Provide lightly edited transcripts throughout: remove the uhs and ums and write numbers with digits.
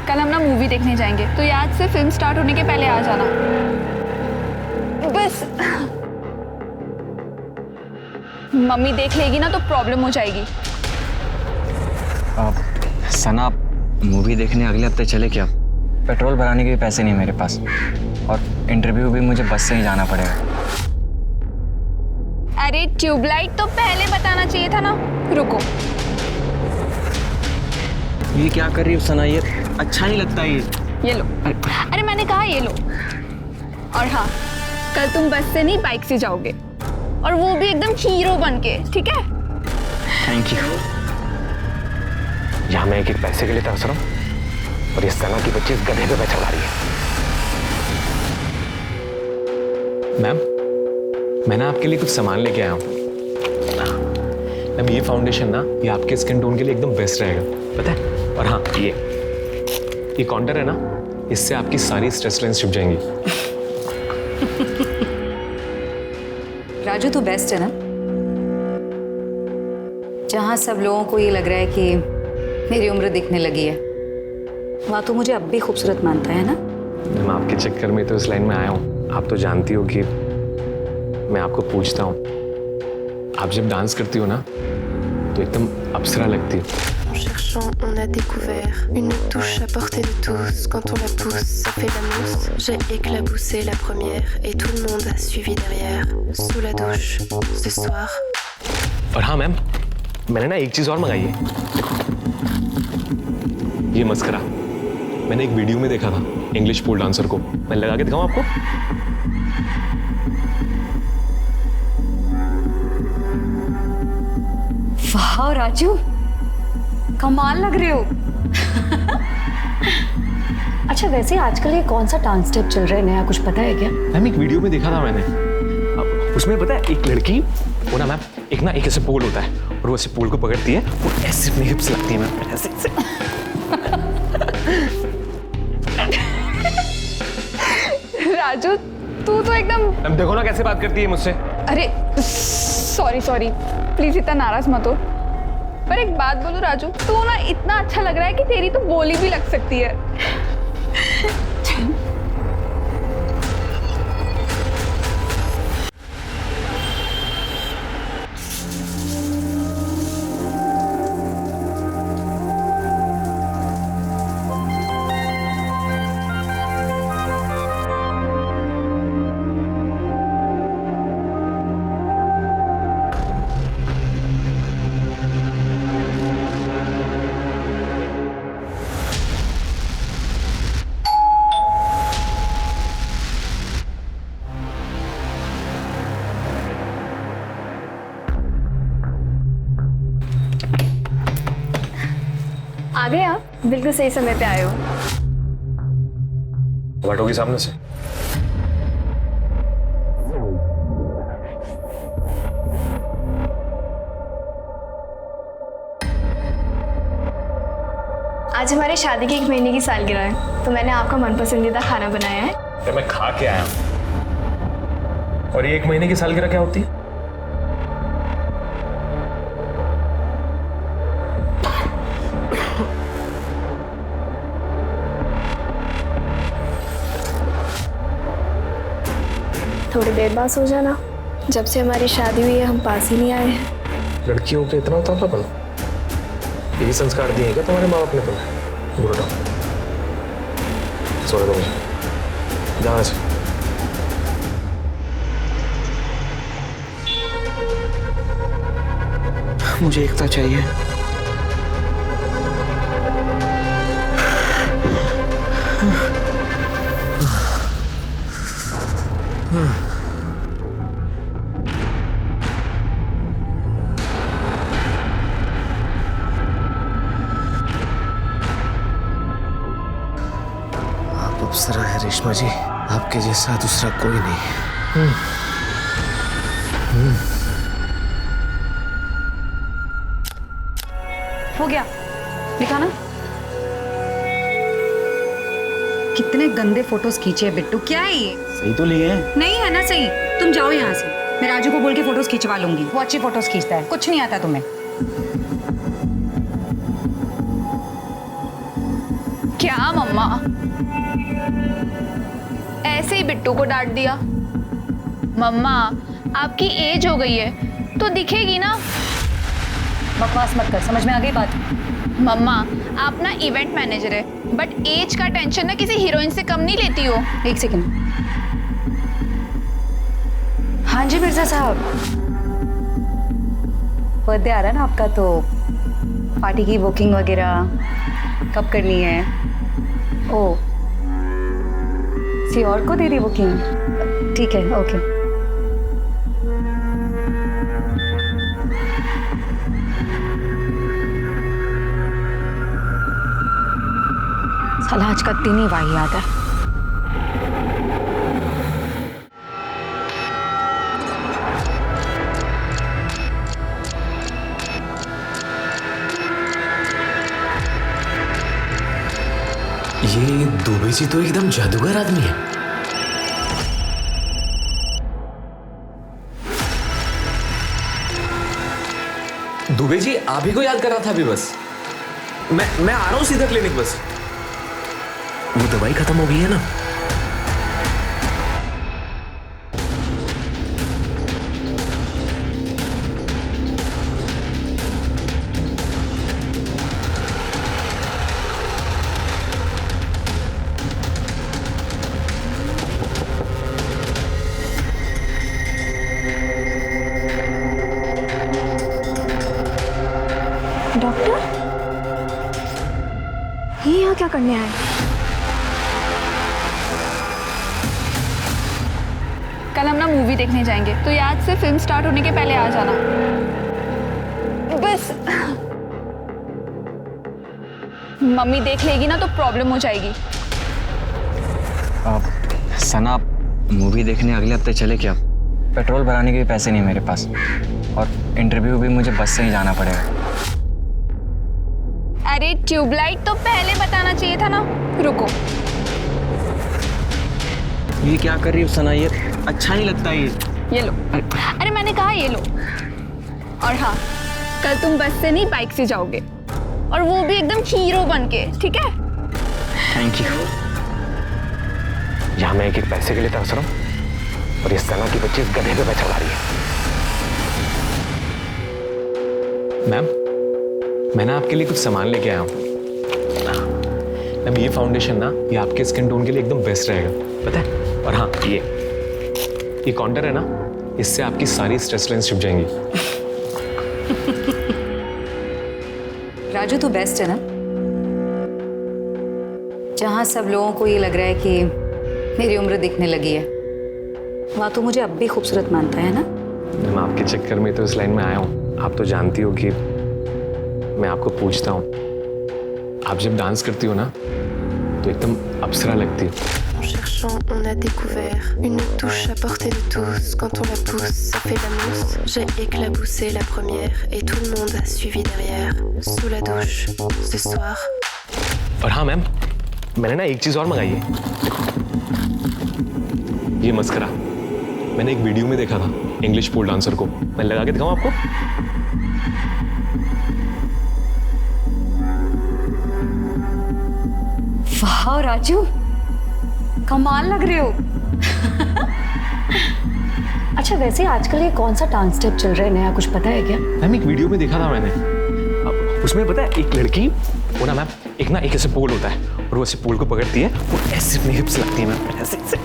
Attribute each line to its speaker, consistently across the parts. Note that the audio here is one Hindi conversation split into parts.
Speaker 1: कल हम ना मूवी देखने जाएंगे, तो याद से फिल्म स्टार्ट होने के पहले आ जाना बस। मम्मी देख लेगी ना तो प्रॉब्लम हो जाएगी।
Speaker 2: सना, मूवी देखने अगले हफ्ते चले क्या? पेट्रोल भराने के भी पैसे नहीं मेरे पास, और इंटरव्यू भी मुझे बस से ही जाना पड़ेगा।
Speaker 1: अरे ट्यूबलाइट तो पहले बताना चाहिए था ना। रुको,
Speaker 2: ये क्या कर रही हो सना? ये अच्छा नहीं लगता
Speaker 1: ये लो। अरे मैंने कहा ये लो। और हाँ, कल तुम बस से नहीं बाइक से जाओगे, और वो भी एकदम हीरो बन के, ठीक है?
Speaker 2: Thank you.
Speaker 3: यहाँ मैं एक पैसे के लिए तरस रहा हूँ, और ये सना की बच्ची इस गधे पे चला रही है।
Speaker 4: मैम, मैंने आपके लिए कुछ सामान लेके आया हूँ। मैम, ये फाउंडेशन ना, ये आपके स्किन टोन के लिए एकदम बेस्ट रहेगा, पता है? और हाँ, ये काउंटर है ना, इससे आपकी सारी स्ट्रेस लाइंस छुप जाएंगी।
Speaker 5: राजू तो बेस्ट है ना, जहां सब लोगों को ये लग रहा है कि मेरी उम्र दिखने लगी है, वहां तो मुझे अब भी खूबसूरत मानता है ना।
Speaker 4: मैम, आपके चक्कर में तो इस लाइन में आया हूँ। आप तो जानती हो कि मैं आपको पूछता हूँ, आप जब डांस करती हो ना तो एकदम अप्सरा लगती हो।
Speaker 6: En cherchant, on a découvert une touche à portée de tous. Quand on la pousse, ça fait la mousse. J'ai éclaboussé la première et tout le monde a suivi derrière. Sous la douche, ce soir.
Speaker 4: और हाँ मैम, मैंने ना एक चीज और मंगाई है। ये मस्करा मैंने एक वीडियो में देखा था, इंग्लिश पोल डांसर को। मैं लगा के दिखाऊं आपको?
Speaker 5: वाह राजू, कमाल लग रहे हो। अच्छा, वैसे आजकल ये कौन सा डांस स्टेप चल रहा है नया, कुछ पता है क्या?
Speaker 4: मैम, एक वीडियो में देखा था मैंने। अब उसमें पता है, एक लड़की, वो ना मैम, एक ऐसे पोल होता है, और वो ऐसे पोल को पकड़ती है, वो ऐसे अपनी हिप्स लगती है मैम, ऐसे ऐसे।
Speaker 1: राजू, तू तो एकदम।
Speaker 4: मैम देखो ना कैसे बात करती है मुझसे।
Speaker 1: अरे सॉरी, प्लीज इतना नाराज मत हो। पर एक बात बोलूं राजू, तू ना इतना अच्छा लग रहा है कि तेरी तो बोली भी लग सकती है। आ गए आप, बिल्कुल सही समय पे आए हो।
Speaker 4: बैठोगी सामने से?
Speaker 7: आज हमारे शादी की 1 महीने की सालगिरह है, तो मैंने आपका मनपसंदीदा खाना बनाया है।
Speaker 4: तो मैं खा के आया हूं। और ये 1 महीने की सालगिरह क्या होती है?
Speaker 7: थोड़ी देर बाद सो जाना। जब से हमारी शादी हुई है हम पास ही नहीं आए हैं।
Speaker 4: लड़कियों पे इतना उतावलापन? यही संस्कार दिए हैं क्या तुम्हारे माँ बाप ने तुम्हें? बुरा सोने दो मुझे, जाना से।
Speaker 2: मुझे एकता चाहिए।
Speaker 3: आप अप्सरा है रेशमा जी, आपके जैसा दूसरा कोई नहीं।
Speaker 5: हो गया, दिखा ना। कितने गंदे फोटोज खींचे हैं बिट्टू, क्या है ये?
Speaker 2: सही तो लिए हैं।
Speaker 5: नहीं है ना सही, तुम जाओ यहाँ से। मैं राजू को बोल के फोटोज खिंचवा लूंगी, वो अच्छी फोटोज खींचता है, कुछ नहीं आता तुम्हें।
Speaker 1: क्या मम्मा, ऐसे ही बिट्टू को डांट दिया? मम्मा आपकी एज हो गई है तो दिखेगी ना।
Speaker 5: बकवास मत कर, समझ में आ गई बात?
Speaker 1: मम्मा आप ना इवेंट मैनेजर है, बट एज का टेंशन ना किसी हीरोइन से कम नहीं लेती हो।
Speaker 5: एक सेकंड। हाँ जी मिर्जा साहब, बर्थडे आ रहा है ना आपका, तो पार्टी की बुकिंग वगैरह कब करनी है? ओ, किसी और को दे दी बुकिंग? ठीक है, ओके। साला आज का दिन ही वाहियात है।
Speaker 4: ये दुबे जी तो एकदम जादूगर आदमी है। दुबे जी आप ही को याद कर रहा था अभी। बस मैं आ रहा हूं सीधा क्लिनिक। बस वो दवाई खत्म हो गई है ना?
Speaker 7: डॉक्टर, ये यहाँ क्या करने आए?
Speaker 1: कल हम ना मूवी देखने जाएंगे, तो याद से फिल्म स्टार्ट होने के पहले आ जाना। बस मम्मी देख लेगी ना तो प्रॉब्लम हो जाएगी।
Speaker 2: सना मूवी देखने अगले हफ्ते चले क्या? पेट्रोल भराने के भी पैसे नहीं मेरे पास, और इंटरव्यू भी मुझे बस से ही जाना पड़ेगा।
Speaker 1: अरे ट्यूबलाइट तो पहले बताना चाहिए था ना। रुको,
Speaker 2: ये क्या कर रही हो सना? ये अच्छा नहीं लगता ये
Speaker 1: लो। अरे मैंने कहा ये लो। और हाँ, कल तुम बस से नहीं बाइक से जाओगे, और वो भी एकदम हीरो बन के, ठीक है?
Speaker 2: Thank you.
Speaker 3: यहाँ मैं एक एक पैसे के लिए तरस रहा हूँ, और ये सना की बच्ची इस गधे पे पैसा ला रही है।
Speaker 4: मैम, मैंने आपके लिए कुछ सामान लेके आया हूँ। मैम, ये फाउंडेशन ना, ये आपके स्किन टोन के लिए एकदम बेस्ट रहेगा, पता है? और हाँ, ये काउंटर है ना, इससे आपकी सारी स्ट्रेस लाइंस छुप जाएंगी।
Speaker 5: राजू तो बेस्ट है ना, जहां सब लोगों को ये लग रहा है कि मेरी उम्र दिखने लगी है, वहां तो मुझे अब भी खूबसूरत मानता है ना।
Speaker 4: मैम, आपके चक्कर में तो इस लाइन में आया हूँ। आप तो जानती हो कि मैं आपको पूछता हूँ, आप जब डांस करती हो ना तो एकदम अप्सरा लगती हो।
Speaker 6: En cherchant, on a découvert une touche à portée de tous. Quand on la pousse, ça fait la mousse. J'ai éclaboussé la première et tout le monde a suivi derrière. Sous la douche, ce soir.
Speaker 4: और हाँ मैम, मैंने ना एक चीज और मंगाई है। ये मस्करा मैंने एक वीडियो में देखा था, इंग्लिश पोल डांसर को। मैं लगा के दिखाऊं आपको?
Speaker 5: वाह राजू, कमाल लग रहे हो। अच्छा, वैसे आजकल ये कौन सा डांस स्टेप चल रहा है नया, कुछ पता है क्या?
Speaker 4: मैम, एक वीडियो में देखा था मैंने। उसमें पता है, एक लड़की, वो ना मैम, एक ऐसे पोल होता है, और वो ऐसे पोल को पकड़ती है, वो ऐसे अपनी हिप्स लगती है मैम, ऐसे ऐसे।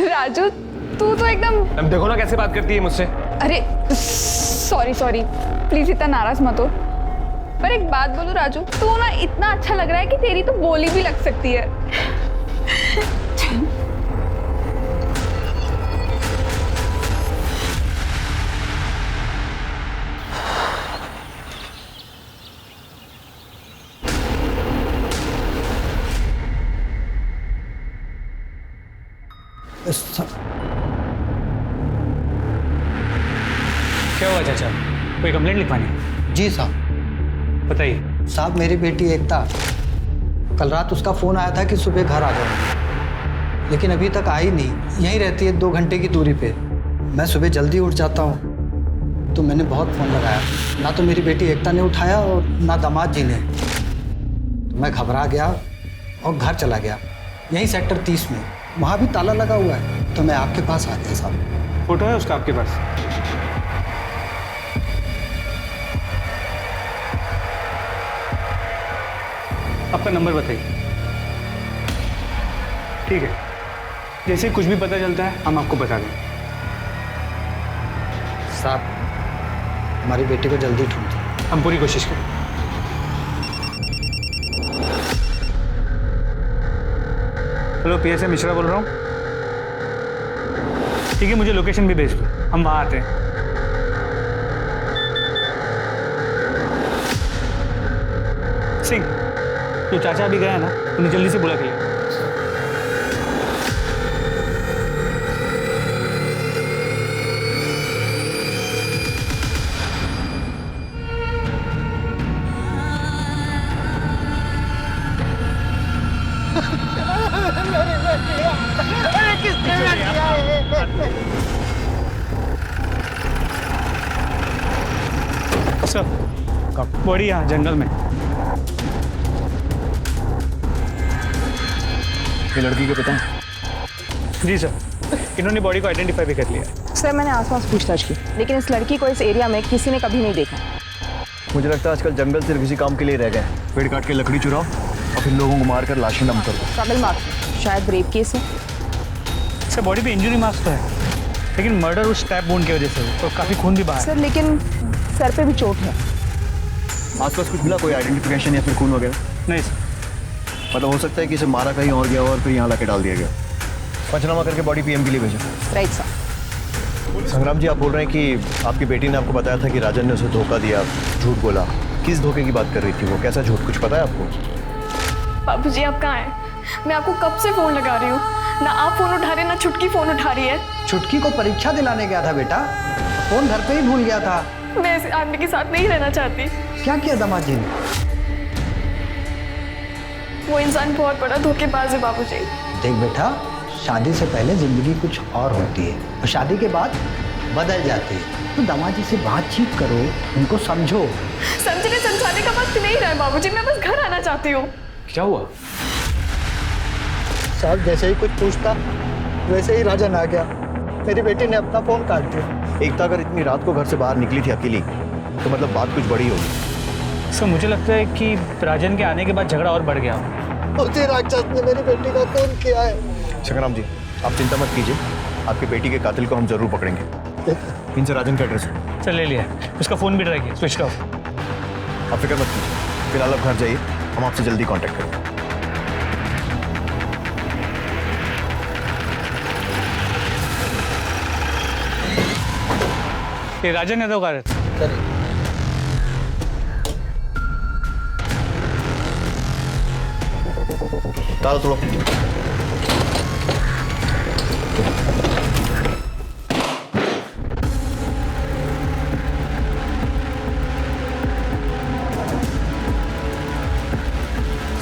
Speaker 1: राजू तू तो एकदम।
Speaker 4: मैम देखो ना कैसे बात करती है मुझसे।
Speaker 1: अरे सॉरी, प्लीज इतना नाराज मत हो। पर एक बात बोलूं राजू, तू ना इतना अच्छा लग रहा है कि तेरी तो बोली भी लग सकती है।
Speaker 8: क्या हुआ चाचा, कोई कंप्लेंट लिखवानी है?
Speaker 9: जी साहब।
Speaker 8: बताइए।
Speaker 9: साहब, मेरी बेटी एकता, कल रात उसका फ़ोन आया था कि सुबह घर आ जाओ, लेकिन अभी तक आई नहीं। यहीं रहती है 2 घंटे की दूरी पे। मैं सुबह जल्दी उठ जाता हूँ तो मैंने बहुत फ़ोन लगाया, ना तो मेरी बेटी एकता ने उठाया और ना दामाद जी ने। तो मैं घबरा गया और घर चला गया, यहीं सेक्टर 30 में। वहाँ भी ताला लगा हुआ है, तो मैं आपके पास आ गया साहब।
Speaker 8: फोटो है उसका आपके पास? आपका नंबर बताइए। ठीक है, जैसे कुछ भी पता चलता है हम आपको बता देंगे।
Speaker 9: साहब, हमारी बेटी को जल्दी ढूंढ दो।
Speaker 8: हम पूरी कोशिश करें। हेलो, पीएसए मिश्रा बोल रहा हूँ। ठीक है, मुझे लोकेशन भी भेज दो, हम वहाँ आते हैं। सिंह, तो चाचा भी गया है ना, उन्हें जल्दी से बुला के ले। सर, बॉडी यहाँ जंगल में।
Speaker 10: ये लड़की के पिता?
Speaker 8: जी सर, इन्होंने बॉडी को आइडेंटिफाई भी कर लिया।
Speaker 11: सर, मैंने आसपास पूछताछ की, लेकिन इस लड़की को इस एरिया में किसी ने कभी नहीं देखा।
Speaker 10: मुझे लगता है आजकल जंगल सिर्फ इसी काम के लिए रह गए। पेड़ काट के लकड़ी चुराओ और फिर लोगों को मारकर लाशें डंप कर दो।
Speaker 11: ट्रबल मार्क, शायद रेप केस है।
Speaker 8: सर, बॉडी पे इंजरी मार्क्स तो है, लेकिन मर्डर उस स्टैब वुंड की वजह से हुआ, तो काफ़ी खून भी बाहर।
Speaker 11: सर, लेकिन सर पे भी चोट है।
Speaker 10: आसपास कुछ मिला, कोई आइडेंटिफिकेशन या फिर खून वगैरह?
Speaker 8: नहीं सर।
Speaker 10: मतलब हो सकता है कि इसे मारा कहीं और गया और फिर यहाँ लाके डाल दिया गया। पंचनामा करके बॉडी पीएम के लिए भेजो।
Speaker 11: Right sir.
Speaker 10: संग्राम जी, आप बोल रहे हैं कि आपकी बेटी ने आपको बताया था कि राजन ने उसे धोखा दिया, झूठ बोला। किस धोखे की बात कर रही थी वो? कैसा झूठ, कुछ पता है आपको?
Speaker 7: बाबूजी, आप कहाँ हैं? मैं आपको कब से फ़ोन लगा रही हूँ, ना आप फ़ोन उठा रहे ना छुटकी फ़ोन उठा रही है।
Speaker 9: छुटकी को परीक्षा दिलाने गया था बेटा, फ़ोन घर पे ही भूल गया था।
Speaker 7: मैं इस आदमी के साथ नहीं रहना चाहती।
Speaker 9: क्या किया दामाद जी ने?
Speaker 7: वो इंसान बहुत बड़ा धोखेबाज है बाबूजी।
Speaker 9: देख बेटा, शादी से पहले जिंदगी कुछ और होती है और शादी के बाद बदल जाती है। तो दामाद जी से बातचीत करो, उनको समझो।
Speaker 7: समझने समझाने का वक्त नहीं रहा है बाबूजी, मैं बस घर आना चाहती हूँ।
Speaker 4: क्या हुआ?
Speaker 9: साहब, जैसे ही कुछ पूछता वैसे ही राजन आ गया। मेरी बेटी ने अपना फ़ोन काट दिया।
Speaker 10: एकता अगर इतनी रात को घर से बाहर निकली थी अकेली, तो मतलब बात कुछ बड़ी होगी।
Speaker 8: सर, मुझे लगता है कि राजन के आने के बाद झगड़ा और बढ़ गया।
Speaker 9: उसी राक्षस ने मेरी बेटी का खून किया है।
Speaker 10: संग्राम जी, आप चिंता मत कीजिए, आपकी बेटी के कातिल को हम जरूर पकड़ेंगे। इनसे राजन का एड्रेस है।
Speaker 8: सर, ले लिया, उसका फ़ोन भी ट्राई किया, स्विच ऑफ।
Speaker 10: आप फिक्र मत कीजिए, फिलहाल आप घर जाइए, हम आपसे जल्दी कांटेक्ट करेंगे।
Speaker 8: ये राजन यादव का रहता।
Speaker 10: ताला तोड़ो।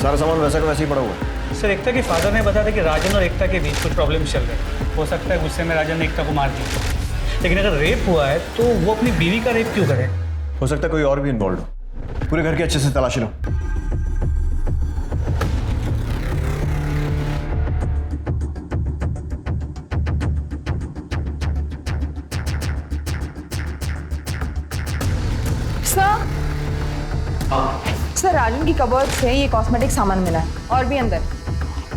Speaker 10: सारा सामान वैसा का वैसे ही पड़ा हुआ है।
Speaker 8: सर, एकता के फादर ने बताया था कि राजन और एकता के बीच कुछ प्रॉब्लम चल रहे। हो सकता है गुस्से में राजन ने एकता को मार दिया, लेकिन अगर रेप हुआ है तो वो अपनी बीवी का रेप क्यों करे?
Speaker 10: हो सकता है कोई और भी इन्वॉल्व हो। पूरे घर की अच्छे से तलाशी लो।
Speaker 11: सर, राजन की कबर्ड से ये कॉस्मेटिक सामान मिला है और भी अंदर।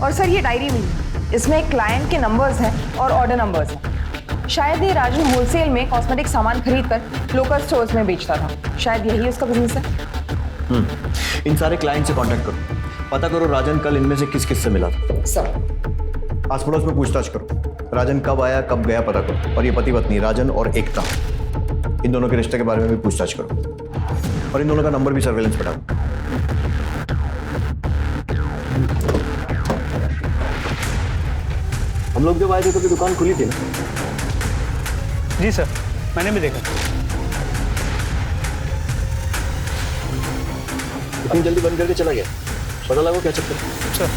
Speaker 11: और सर, ये डायरी भी है, इसमें क्लाइंट के नंबर्स हैं और ऑर्डर नंबर्स हैं। शायद ये राजन होलसेल में कॉस्मेटिक सामान खरीदकर लोकल स्टोर्स में बेचता था। शायद यही उसका बिजनेस है।
Speaker 10: इन सारे क्लाइंट से कांटेक्ट करो, पता करो राजन कल इनमें से किस किस से मिला था।
Speaker 11: सर,
Speaker 10: आस पड़ोस में पूछताछ करो, राजन कब आया कब गया पता करो। और ये पति पत्नी राजन और एकता, इन दोनों के रिश्ते के बारे में भी पूछताछ करो और इन दोनों का नंबर भी सर्वेलेंस पे डालो। हम लोग जब आए थे तो दुकान खुली थी ना?
Speaker 8: जी सर, मैंने भी देखा।
Speaker 10: इतनी जल्दी बंद करके चला गया, पता लगा क्या चक्कर?
Speaker 8: सर,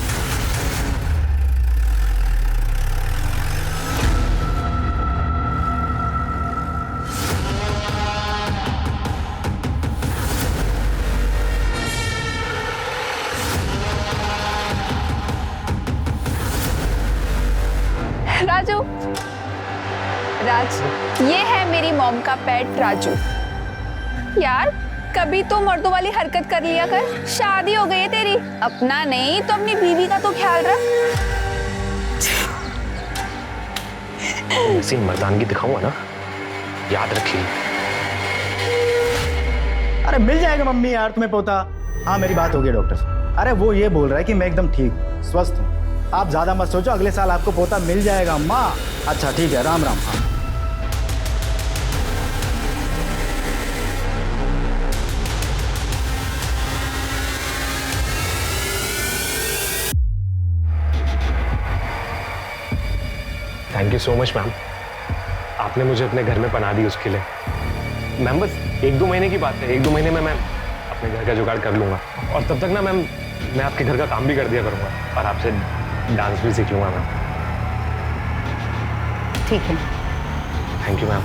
Speaker 1: राजू। राज, ये है मेरी मॉम का पेट राजू। यार कभी तो मर्दों वाली हरकत कर लिया कर, शादी हो गई है तेरी, अपना नहीं तो अपनी बीवी का तो ख्याल रख।
Speaker 3: ऐसी मर्दानगी दिखाऊंगा ना, याद रखिए।
Speaker 9: अरे मिल जाएगा मम्मी यार तुम्हें पोता। हाँ मेरी बात हो गई डॉक्टर से। अरे वो ये बोल रहा है कि मैं एकदम ठीक स्वस्थ हूँ, आप ज्यादा मत सोचो, अगले साल आपको पोता मिल जाएगा अम्मा। अच्छा ठीक है, राम राम। हाँ
Speaker 4: thank you so much ma'am, आपने मुझे अपने घर में पनाह दी उसके लिए। मैम बस 1-2 महीने की बात है, 1-2 महीने में मैं अपने घर का जुगाड़ कर लूँगा, और तब तक ना मैम मैं आपके घर का काम भी कर दिया करूँगा और आपसे डांस भी सीख लूँगा मैम।
Speaker 5: ठीक है।
Speaker 4: Thank you ma'am.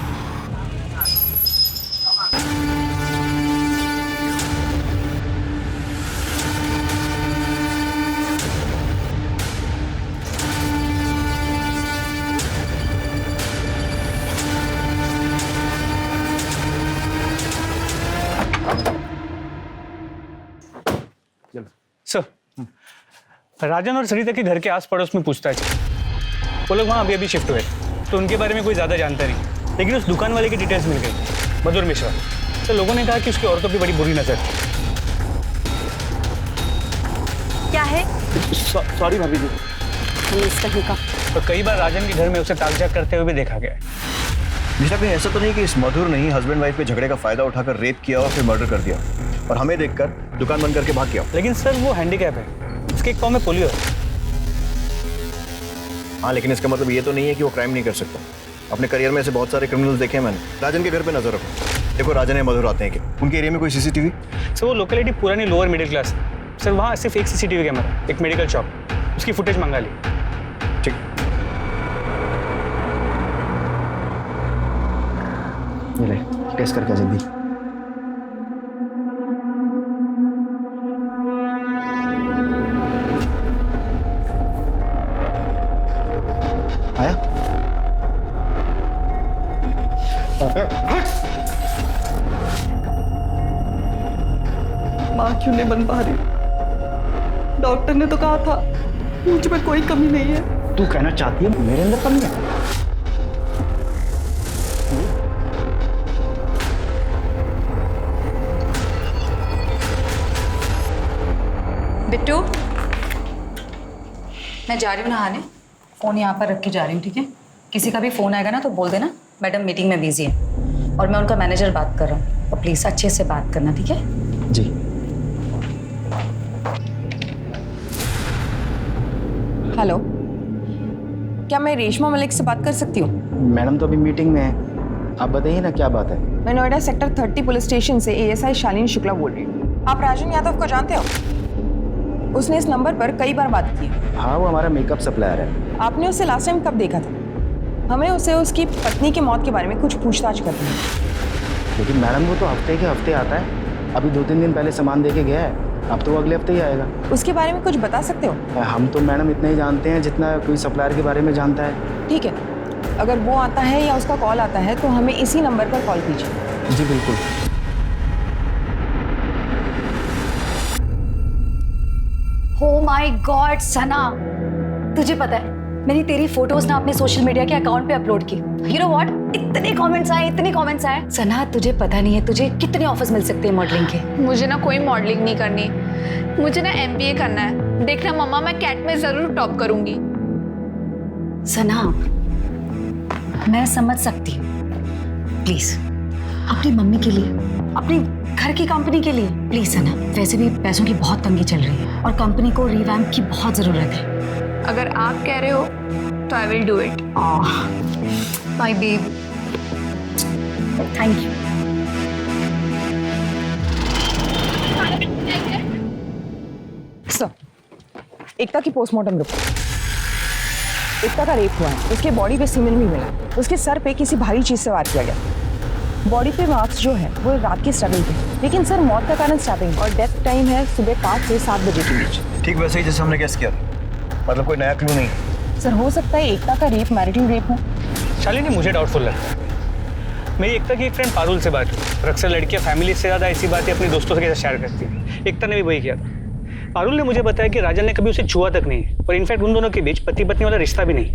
Speaker 8: सर, राजन और सरिता के घर के आस पड़ोस में पूछताछ, वो लोग वहाँ अभी शिफ्ट हुए, तो उनके बारे में कोई ज़्यादा जानता नहीं, लेकिन उस दुकान वाले की डिटेल्स मिल गई, मधुर मिश्रा। तो लोगों ने कहा कि उसकी औरतों की बड़ी बुरी नजर थी।
Speaker 1: क्या है?
Speaker 10: सॉरी भाभी जी।
Speaker 8: तो कई बार राजन के घर में उसे ताकझाक करते हुए भी देखा गया है।
Speaker 10: मिश्रा कहीं ऐसा तो नहीं कि इस मधुर ने ही हस्बैंड वाइफ के झगड़े का फायदा उठाकर रेप किया और फिर मर्डर कर दिया और हमें देखकर दुकान बंद करके भाग गया?
Speaker 8: लेकिन सर वो हैंडीकैप है, उसके एक पाँव में पोलियो है।
Speaker 10: हाँ लेकिन इसका मतलब ये तो नहीं है कि वो क्राइम नहीं कर सकता। अपने करियर में ऐसे बहुत सारे क्रिमिनल्स देखे हैं मैंने। राजन के घर पे नजर रखो, देखो राजन या मधुर आते हैं कि उनके एरिया में कोई सीसीटीवी?
Speaker 8: सर वो लोकेलिटी पुरानी लोअर मिडिल क्लास है सर, वहाँ सिर्फ एक सीसीटीवी कैमरा, एक मेडिकल शॉप, उसकी फुटेज मंगा ली।
Speaker 10: ठीक। ये ले टेस्ट करके जल्दी। आया?
Speaker 12: माँ क्यों नहीं बन पा रही? डॉक्टर ने तो कहा था मुझ में कोई कमी नहीं है।
Speaker 9: तू कहना चाहती है मेरे अंदर कमी है?
Speaker 5: बिट्टू, मैं जा रही हूँ नहाने, फ़ोन यहाँ पर रख के जा रही हूँ, ठीक है? किसी का भी फ़ोन आएगा ना तो बोल देना मैडम मीटिंग में बिजी है और मैं उनका मैनेजर बात कर रहा हूँ, तो प्लीज़ अच्छे से बात करना, ठीक है?
Speaker 9: जी।
Speaker 11: हेलो, क्या मैं रेशमा मलिक से बात कर सकती हूँ?
Speaker 9: मैडम तो अभी मीटिंग में है, आप बताइए ना क्या बात है।
Speaker 11: मैं नोएडा सेक्टर 30 पुलिस स्टेशन से एएसआई शालिनी शुक्ला बोल रही हूँ। आप राजन यादव को जानते हो? उसने इस नंबर पर कई बार बात की है।
Speaker 9: हाँ वो हमारा मेकअप सप्लायर है।
Speaker 11: आपने उसे लास्ट टाइम कब देखा था? हमें उसे उसकी पत्नी की मौत के बारे में कुछ पूछताछ करनी है।
Speaker 9: लेकिन मैडम वो तो हफ्ते के हफ्ते आता है, अभी 2-3 दिन पहले सामान दे के गया है, अब तो वो अगले हफ्ते ही आएगा।
Speaker 11: उसके बारे में कुछ बता सकते हो?
Speaker 9: हम तो मैडम इतना ही जानते हैं जितना कोई सप्लायर के बारे में जानता है।
Speaker 11: ठीक है, अगर वो आता है या उसका कॉल आता है तो हमें इसी नंबर पर कॉल कीजिए।
Speaker 9: जी बिल्कुल।
Speaker 5: Oh my God, सना, तुझे पता है मैंने तेरी फोटोज ना अपने सोशल मीडिया के अकाउंट पे अपलोड की। You know what? इतने कमेंट्स आए। सना तुझे पता नहीं है तुझे कितने ऑफर्स मिल सकते हैं मॉडलिंग के।
Speaker 1: मुझे ना कोई मॉडलिंग नहीं करनी, मुझे ना MBA करना है। देखना मम्मा, मैं कैट में जरूर टॉप करूंगी।
Speaker 5: सना, मैं समझ सकती हूँ, प्लीज अपनी मम्मी के लिए, अपनी घर की कंपनी के लिए प्लीज सना। वैसे भी पैसों की बहुत तंगी चल रही है और कंपनी को रिवैम्प की बहुत जरूरत है।
Speaker 1: अगर आप कह रहे हो तो I will do it.
Speaker 5: My baby, thank you.
Speaker 11: Sir, Ekta की पोस्टमार्टम रिपोर्ट। एकता का रेप हुआ है, उसके बॉडी पे सीमेंट भी मिला, उसके सर पे किसी भारी चीज से वार किया गया। बॉडी पे मार्क्स जो है वो रात की स्ट्रगल थे, लेकिन सर मौत का कारण स्टैबिंग और डेथ टाइम है सुबह 5 से 7 बजे के बीच।
Speaker 10: ठीक वैसे ही जैसे हमने गेस किया, मतलब कोई नया क्लू नहीं।
Speaker 11: सर हो सकता है एकता का रेप मैरिटल रेप हो।
Speaker 8: शालिनी मुझे डाउटफुल लगता है। मेरी एकता की एक फ्रेंड पारुल से बात हुई। अक्सर लड़कियां फैमिली से ज़्यादा ऐसी बातें अपने दोस्तों के साथ शेयर करती हैं। एकता ने भी वही किया था। पारुल ने मुझे बताया कि राजन ने कभी उसे छुआ तक नहीं, और इनफैक्ट उन दोनों के बीच पति पत्नी वाला रिश्ता भी नहीं।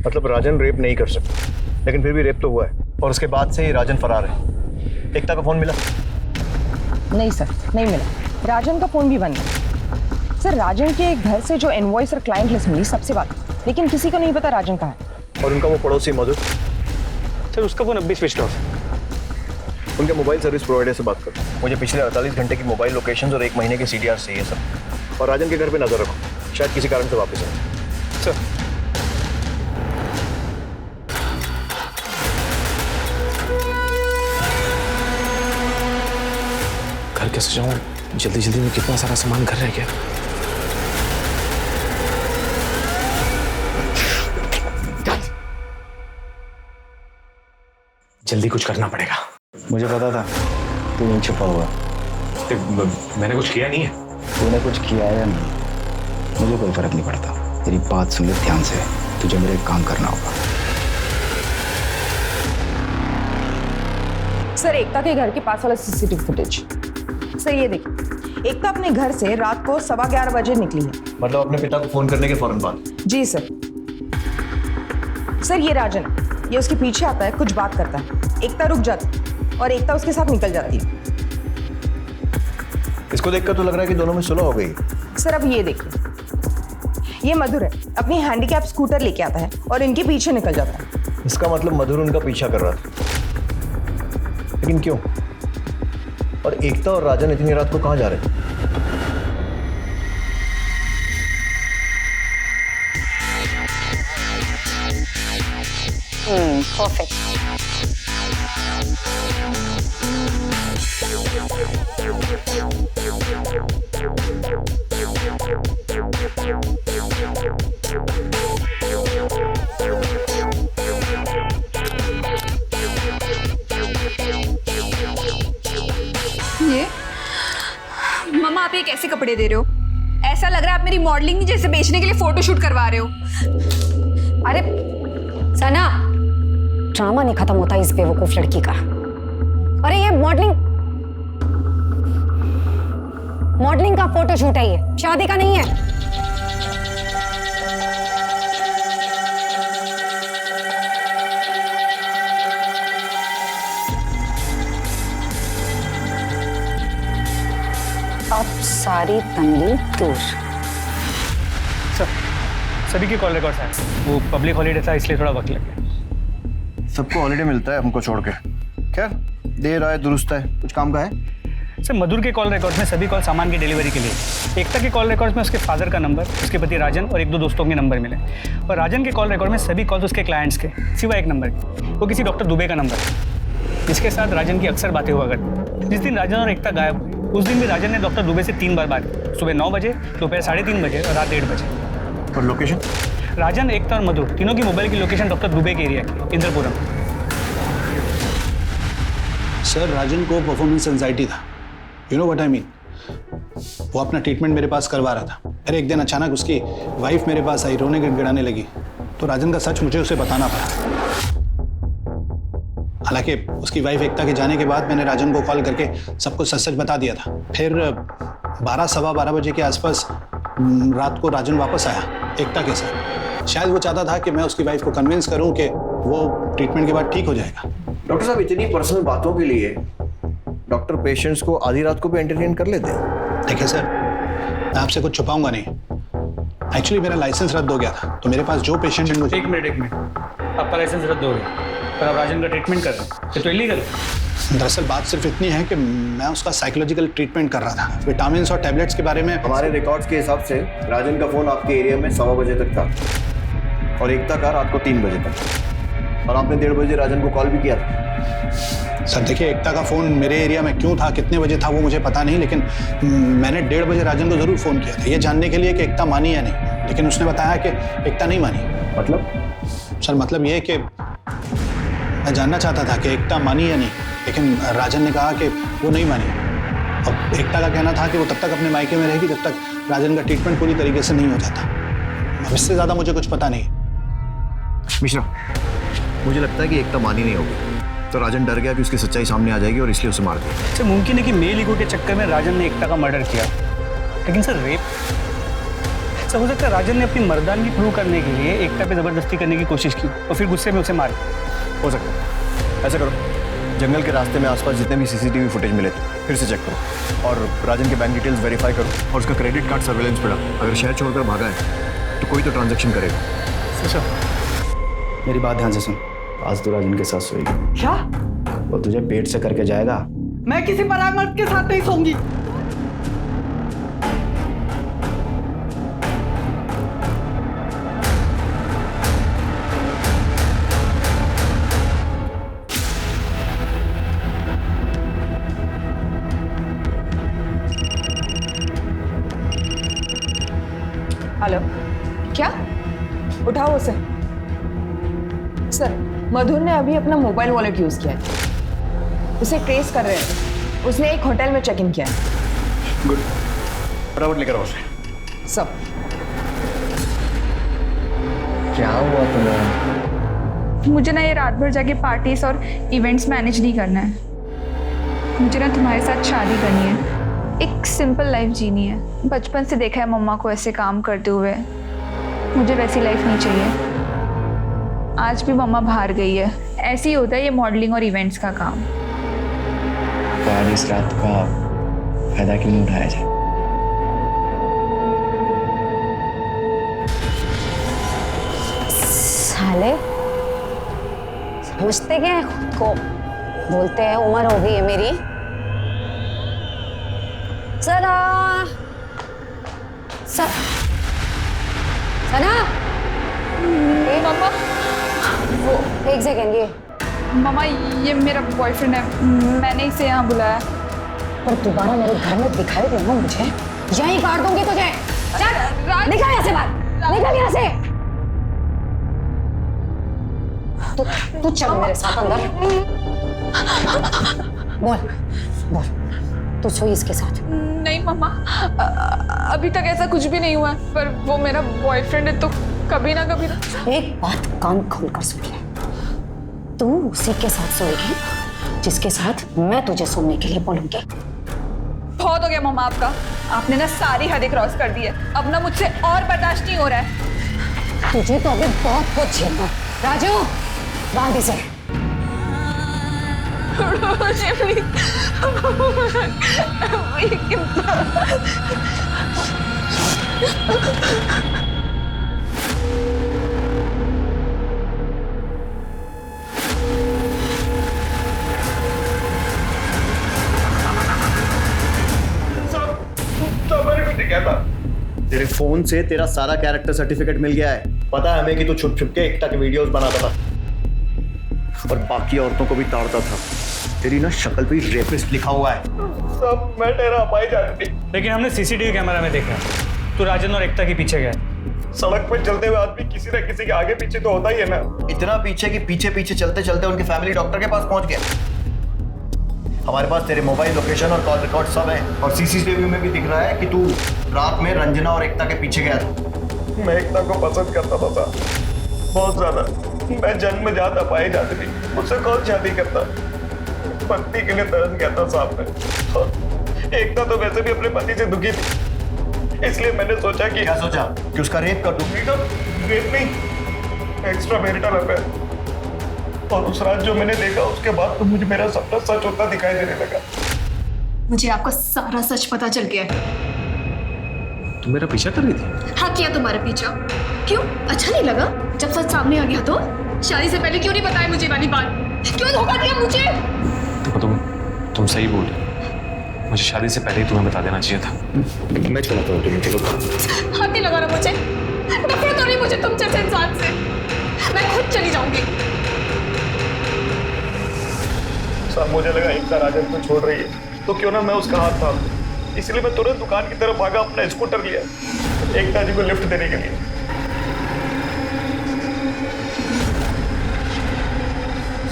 Speaker 10: मतलब राजन रेप नहीं कर सकता, लेकिन फिर भी रेप तो हुआ है, और उसके बाद से ही राजन फरार है। एकता का फोन मिला?
Speaker 11: नहीं सर, नहीं मिला। राजन का फोन भी बंद है। सर राजन के घर से जो इनवॉइस और क्लाइंट लिस्ट मिली सबसे बात, लेकिन किसी को नहीं पता राजन कहाँ है।
Speaker 10: और उनका वो पड़ोसी मधुर?
Speaker 8: सर उसका फोन अब भी स्विच ऑफ है।
Speaker 10: उनके मोबाइल सर्विस प्रोवाइडर से बात करो। मुझे पिछले 48 घंटे की मोबाइल लोकेशंस और 1 महीने की CDR चाहिए सर। और राजन के घर पे नजर रखो, शायद किसी कारण से वापस आए।
Speaker 8: सर
Speaker 3: घर कैसे जाऊँ? जल्दी जल्दी में कितना सारा सामान घर रह गया। जल्दी कुछ करना पड़ेगा।
Speaker 2: मुझे पता था तू नहीं छुपा हुआ।
Speaker 3: मैंने कुछ किया नहीं है।
Speaker 2: तूने कुछ किया है या नहीं, मुझे कोई फर्क नहीं पड़ता। तेरी बात सुन ले ध्यान से, तुझे मेरे एक काम करना होगा।
Speaker 11: सर एकता के घर के पास वाला CCTV फुटेज। सर ये देखिए, एकता अपने घर से रात को 11:15 बजे निकली है।
Speaker 10: मतलब अपने पिता को फोन करने के फौरन बाद?
Speaker 11: जी सर। सर ये राजन, ये उसके पीछे आता है, कुछ बात करता है। एकता रुक जाती और एकता उसके साथ निकल जाती है।
Speaker 10: इसको देखकर तो लग रहा है कि दोनों में सुलह हो गई।
Speaker 11: सर अब ये देखिए, ये मधुर है, अपनी हैंडीकैप स्कूटर लेके आता है और इनके पीछे निकल जाता है।
Speaker 10: इसका मतलब मधुर उनका पीछा कर रहा था, लेकिन क्यों? और एकता और राजन इतनी रात को कहाँ जा रहे थे?
Speaker 5: परफेक्ट।
Speaker 1: ये मम्मा, आप ये कैसे कपड़े दे रहे हो? ऐसा लग रहा है आप मेरी मॉडलिंग जैसे बेचने के लिए फोटोशूट करवा रहे हो।
Speaker 5: अरे सना, ड्रामा नहीं खत्म होता इस बेवकूफ लड़की का। अरे ये मॉडलिंग का फोटोशूट है, ये शादी का नहीं है। अब सारी तंगी दूर।
Speaker 8: सर सभी के कॉल रिकॉर्ड्स हैं। वो पब्लिक हॉलीडे था इसलिए थोड़ा वक्त लग गया।
Speaker 10: सबको हॉलीडे मिलता है, हमको छोड़ के। खैर, देर आए दुरुस्त है। कुछ काम का है?
Speaker 8: सर मधुर के कॉल रिकॉर्ड्स में सभी कॉल सामान की डिलीवरी के लिए। एकता के कॉल रिकॉर्ड्स में उसके फादर का नंबर, उसके पति राजन और 1-2 दोस्तों के नंबर मिले। और राजन के कॉल रिकॉर्ड में सभी कॉल्स उसके क्लाइंट्स के, सिवा एक नंबर के, वो किसी डॉक्टर दुबे का नंबर है, जिसके साथ राजन की अक्सर बातें हुआ करती। जिस दिन राजन और एकता गायब हुए उस दिन भी राजन ने डॉक्टर दुबे से 3 बार बात की, सुबह 9 बजे, दोपहर 3:30 बजे और रात 1:30 बजे।
Speaker 10: और लोकेशन?
Speaker 8: राजन, एकता और मधुर तीनों की मोबाइल की लोकेशन डॉक्टर दुबे के एरिया की, इंद्रपुरम।
Speaker 13: सर राजन को परफॉर्मेंस एंजाइटी था, you know what I mean. वो अपना ट्रीटमेंट मेरे पास करवा रहा था। फिर एक दिन अचानक उसकी वाइफ मेरे पास आई, रोने गिड़गिड़ाने लगी, तो राजन का सच मुझे उसे बताना पड़ा। हालांकि उसकी वाइफ एकता के जाने के बाद मैंने राजन को कॉल करके सबको सच सच बता दिया था। फिर 12-12:15 बजे के आसपास रात को राजन वापस आया एकता के साथ। शायद वो चाहता था कि मैं उसकी वाइफ को कन्विंस करूं कि वो ट्रीटमेंट के बाद ठीक हो जाएगा।
Speaker 10: डॉक्टर साहब, इतनी पर्सनल बातों के लिए डॉक्टर पेशेंट्स को आधी रात को भी एंटरटेन कर लेते हैं।
Speaker 13: देखिए सर, मैं आपसे कुछ छुपाऊंगा नहीं। एक्चुअली मेरा लाइसेंस रद्द हो गया था, तो मेरे पास जो पेशेंट मुझे।
Speaker 8: एक मिनट, आपका लाइसेंस रद्द हो गया पर आप राजन का ट्रीटमेंट कर रहे हैं, तो इलीगल है।
Speaker 13: दरअसल बात सिर्फ इतनी है कि मैं उसका साइकोलॉजिकल ट्रीटमेंट कर रहा था। विटामिन और टैबलेट्स के बारे में
Speaker 10: हमारे रिकॉर्ड्स के हिसाब से राजन का फोन आपके एरिया में 1:15 बजे तक था और एकता का रात को 3 बजे तक, और आपने 1:30 बजे राजन को कॉल भी किया था।
Speaker 13: सर देखिए, एकता का फ़ोन मेरे एरिया में क्यों था, कितने बजे था, वो मुझे पता नहीं, लेकिन मैंने 1:30 बजे राजन को ज़रूर फ़ोन किया था, ये जानने के लिए कि एकता मानी या नहीं। लेकिन उसने बताया कि एकता नहीं मानी।
Speaker 10: मतलब?
Speaker 13: सर मतलब ये कि मैं जानना चाहता था कि एकता मानी या नहीं, लेकिन राजन ने कहा कि वो नहीं मानी। अब एकता का कहना था कि वो तब तक अपने मायके में रहेगी जब तक राजन का ट्रीटमेंट पूरी तरीके से नहीं हो जाता। अब इससे ज़्यादा मुझे कुछ पता नहीं।
Speaker 10: मिश्रा, मुझे लगता है कि एकता मानी नहीं होगी, तो राजन डर गया कि उसकी सच्चाई सामने आ जाएगी और इसलिए उसे मार दिया।
Speaker 8: सर मुमकिन है कि मेल ईगो के चक्कर में राजन ने एकता का मर्डर किया, लेकिन सर रेप, सर हो सकता है राजन ने अपनी मर्दानगी प्रूव करने के लिए एकता पे जबरदस्ती करने की कोशिश की और फिर गुस्से में उसे मार दिया।
Speaker 10: हो सकता है। ऐसा करो, जंगल के रास्ते में आसपास जितने भी सीसीटीवी फुटेज मिले थे फिर से चेक करो और राजन के बैंक डिटेल्स वेरीफाई करो और उसका क्रेडिट कार्ड सर्वेलेंस पड़ा। अगर शहर छोड़कर भागा है तो कोई तो ट्रांजैक्शन करेगा।
Speaker 13: सर मेरी बात ध्यान से सुन।
Speaker 10: आज तो राजन के साथ सोएगी।
Speaker 12: क्या?
Speaker 10: वो तुझे पेट से करके जाएगा।
Speaker 12: मैं किसी पराये मर्द के साथ नहीं सोऊंगी।
Speaker 11: हेलो, क्या? उठाओ उसे। सर, मधुर ने अभी अपना मोबाइल वॉलेट यूज किया है, उसे ट्रेस कर रहे हैं। उसने एक होटल में चेक इन किया है।
Speaker 10: गुड, फटाफट लेकर आओ उसे।
Speaker 11: सब।
Speaker 2: क्या हुआ तुम्हें?
Speaker 1: मुझे ना ये रात भर जाके पार्टीज और इवेंट्स मैनेज नहीं करना है। मुझे ना तुम्हारे साथ शादी करनी है, एक सिंपल लाइफ जीनी है। बचपन से देखा है मम्मा को ऐसे काम करते हुए, मुझे वैसी लाइफ नहीं चाहिए। आज भी मम्मा बाहर गई है, ऐसे ही होता है ये मॉडलिंग और इवेंट्स का काम।
Speaker 2: तो आज इस रात का फायदा क्यों नहीं उठाया जाए?
Speaker 5: साले समझते क्या है खुद को? बोलते हैं उम्र हो गई है मेरी। सना, सना,
Speaker 1: मम्मा,
Speaker 5: वो एक सेकेंड, ये
Speaker 1: मम्मा ये मेरा बॉयफ्रेंड है, मैंने इसे यहाँ बुलाया।
Speaker 5: पर दोबारा मेरे घर में दिखाई देना मुझे, यहीं काट दूंगी तुझे। चल निकल यहाँ से बाहर, निकल यहाँ से। तू चल मेरे साथ अंदर। बोल, तू सोई इसके साथ।
Speaker 1: नहीं मम्मा, अभी तक ऐसा कुछ भी नहीं हुआ, पर वो मेरा बॉयफ्रेंड है तो कभी ना कभी तो।
Speaker 5: एक बात कान खोलकर सुन ले, तू उसी के साथ सोएगी जिसके साथ मैं तुझे सोने के लिए बोलूंगी।
Speaker 1: बहुत हो गया मम्मा आपका, आपने ना सारी हदें क्रॉस कर दी है। अब ना मुझसे और बर्दाश्त नहीं हो रहा है।
Speaker 5: तुझे तो अभी बहुत कुछ झेलना। राजू, बांध इसे।
Speaker 10: तेरे फोन से तेरा सारा कैरेक्टर सर्टिफिकेट मिल गया है। पता है हमें कि तू छुप छुप के एकता के वीडियोस बनाता था और बाकी औरतों को भी ताड़ता था। तेरी ना शक्ल पे रेपिस्ट लिखा हुआ है।
Speaker 4: सब मैं तेरा पाई जाती थी,
Speaker 8: लेकिन हमने सीसीटीवी कैमरा में देखा तू राजन और एकता के पीछे गया।
Speaker 4: सड़क पे चलते हुए आदमी किसी न किसी के आगे पीछे तो होता ही है ना।
Speaker 10: इतना पीछे कि पीछे पीछे चलते चलते उनके फैमिली डॉक्टर के पास पहुंच गया। हमारे पास तेरे मोबाइल लोकेशन और कॉल रिकॉर्ड सब है और सीसीटीवी में भी दिख रहा है कि तू रात में रंजना और एकता के पीछे गया था।
Speaker 4: मैं एकता को पसंद करता था बहुत ज्यादा। मैं जन्म जाता पाई जाती थी, मुझसे कौन शादी करता। पत्नी के लिए तरस गया था साहब में। और एकता तो वैसे भी अपने पति से दुखी थी, इसलिए मैंने सोचा कि
Speaker 10: क्या सोचा कि उसका रेप कर दूं?
Speaker 4: रेप नहीं, एक्स्ट्रा मैरिटल अफेयर। और उस रात जो मैंने देखा उसके बाद तो मुझे मेरा सपना सच होता दिखाई देने लगा।
Speaker 1: मुझे आपका सारा सच पता चल गया है।
Speaker 4: तुम मेरा पीछा कर रही थी?
Speaker 1: हाँ किया तुम्हारा पीछा। क्यों, अच्छा नहीं लगा जब सच सामने आ गया तो? शादी से पहले क्यों नहीं बताया मुझे वाली बात? क्यों धोखा दिया मुझे?
Speaker 4: देखो तुम सही बोली, मुझे शादी से पहले ही तुम्हें बता देना चाहिए था। मैं चलाता हूँ, तुम्हें चलो।
Speaker 1: हाथ नहीं लगाना मुझे, नफरत हो रही मुझे तुम जैसे इंसान से। मैं खुद चली जाऊंगी।
Speaker 4: सब मुझे लगा एकता राजन को छोड़ रही है तो क्यों ना मैं उसका हाथ थाम दूं। इसलिए मैं तुरंत दुकान की तरफ भागा, अपना स्कूटर लिया एकता जी को लिफ्ट देने के लिए।